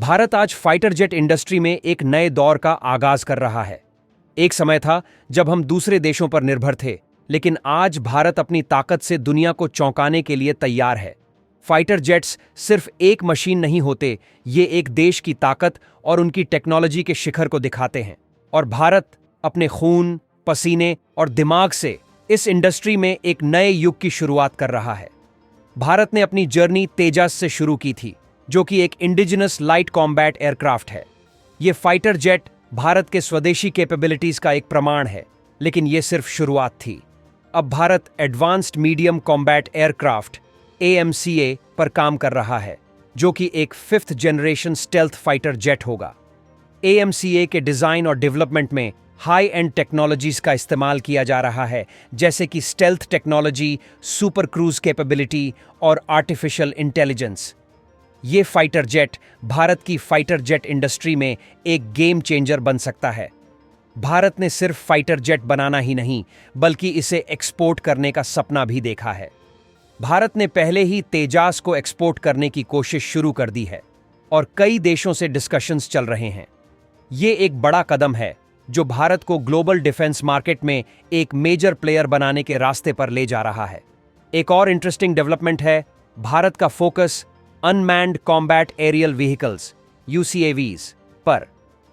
भारत आज fighter jet industry में एक नए दौर का आगाज कर रहा है। एक समय था जब हम दूसरे देशों पर निर्भर थे, लेकिन आज भारत अपनी ताकत से दुनिया को चौंकाने के लिए तैयार है। फाइटर जेट्स सिर्फ एक मशीन नहीं होते, ये एक देश की ताकत और उनकी टेक्नोलॉजी के शिखर को दिखाते हैं। और भारत अपने खून, पसीने और दिमाग से इस इंडस्ट्री में एक नए युग की शुरुआत कर रहा है। भारत ने अपनी जर्नी तेजस से शुरू की थी, जो कि एक इंडिजिनस लाइट कॉम्बैट एयरक्राफ्ट है। ये फाइटर जेट भारत के स्वदेशी कैपेबिलिटीज का एक प्रमाण है, लेकिन ये सिर्फ शुरुआत थी। अब Bharat advanced medium combat aircraft AMCA पर काम कर रहा है, जो कि एक 5th generation stealth fighter jet होगा। AMCA के डिजाइन और डेवलपमेंट में हाई एंड टेक्नोलॉजीज का इस्तेमाल किया जा रहा है, जैसे कि stealth technology, super cruise capability और आर्टिफिशियल इंटेलिजेंस। ये फाइटर जेट भारत की फाइटर जेट इंडस्ट्री में एक गेम चेंजर बन सकता है। भारत ने सिर्फ फाइटर जेट बनाना ही नहीं, बल्कि इसे एक्सपोर्ट करने का सपना भी देखा है। भारत ने पहले ही तेजास को एक्सपोर्ट करने की कोशिश शुरू कर दी है और कई देशों से डिस्कशंस चल रहे हैं। ये एक बड़ा कदम है जो भारत को ग्लोबल डिफेंस मार्केट में एक मेजर प्लेयर बनाने के रास्ते पर ले जा रहा है। एक और इंटरेस्टिंग डेवलपमेंट है भारत का focus unmanned combat aerial vehicles UCAVs पर।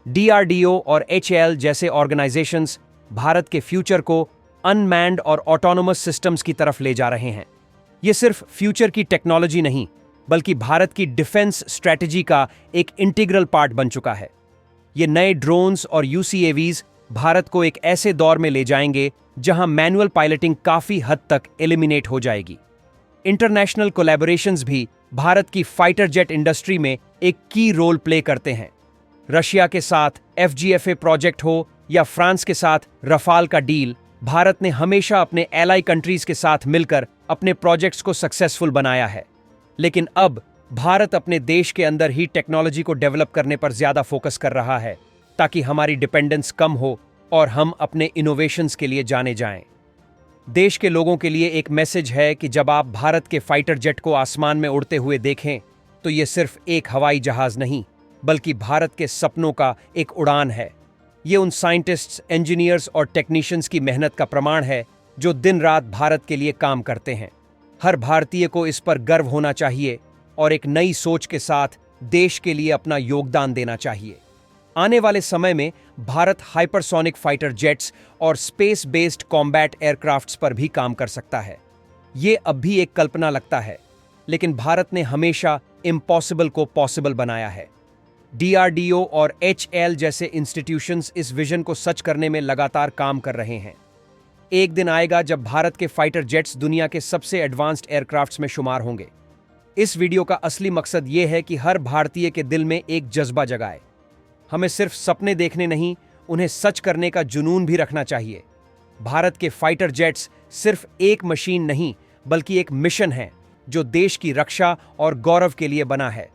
DRDO और HAL जैसे ऑर्गेनाइजेशंस भारत के फ्यूचर को अनमैन्ड और ऑटोनोमस सिस्टम्स की तरफ ले जा रहे हैं। ये सिर्फ फ्यूचर की टेक्नोलॉजी नहीं, बल्कि भारत की डिफेंस स्ट्रैटेजी का एक इंटीग्रल पार्ट बन चुका है। ये नए ड्रोन्स और UCAVs भारत को एक ऐसे दौर में ले जाएंगे जहां मैनुअल पायलटिंग काफी हद तक एलिमिनेट हो जाएगी। इंटरनेशनल कोलैबोरेशंस भी भारत की फाइटर जेट इंडस्ट्री में एक की रोल प्ले करते हैं। रशिया के साथ FGFA प्रोजेक्ट हो या फ्रांस के साथ रफाल का डील, भारत ने हमेशा अपने एलाई कंट्रीज के साथ मिलकर अपने प्रोजेक्ट्स को सक्सेसफुल बनाया है। लेकिन अब भारत अपने देश के अंदर ही टेक्नोलॉजी को डेवलप करने पर ज्यादा फोकस कर रहा है, ताकि हमारी डिपेंडेंस कम हो और हम अपने इनोवेशंस के लिए जाने जाएं। देश के लोगों के लिए एक मैसेज है कि जब आप भारत के फाइटर जेट को आसमान में उड़ते हुए देखें, तो ये सिर्फ एक हवाई जहाज नहीं, बल्कि भारत के सपनों का एक उड़ान है। ये उन साइंटिस्ट्स, इंजीनियर्स और टेक्नीशियंस की मेहनत का प्रमाण है जो दिन रात भारत के लिए काम करते हैं। हर भारतीय को इस पर गर्व होना चाहिए और एक नई सोच के साथ देश के लिए अपना योगदान देना चाहिए। आने वाले समय में भारत हाइपरसोनिक फाइटर जेट्स और स्पेस बेस्ड कॉम्बैट एयरक्राफ्ट्स पर भी काम कर सकता है। ये अब भी एक कल्पना लगता है, लेकिन भारत ने हमेशा इम्पॉसिबल को पॉसिबल बनाया है। DRDO और HAL जैसे इंस्टीट्यूशंस इस विजन को सच करने में लगातार काम कर रहे हैं। एक दिन आएगा जब भारत के फाइटर जेट्स दुनिया के सबसे एडवांस्ड एयरक्राफ्ट्स में शुमार होंगे। इस वीडियो का असली मकसद ये है कि हर भारतीय के दिल में एक जज्बा जगाए। हमें सिर्फ सपने देखने नहीं, उन्हें सच करने का जुनून भी रखना चाहिए। भारत के फाइटर जेट्स सिर्फ एक मशीन नहीं, बल्कि एक मिशन है जो देश की रक्षा और गौरव के लिए बना है।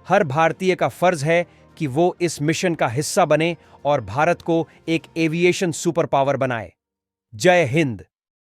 हर भारतीय का फर्ज है कि वो इस मिशन का हिस्सा बने और भारत को एक एविएशन सुपर पावर बनाए। जय हिंद।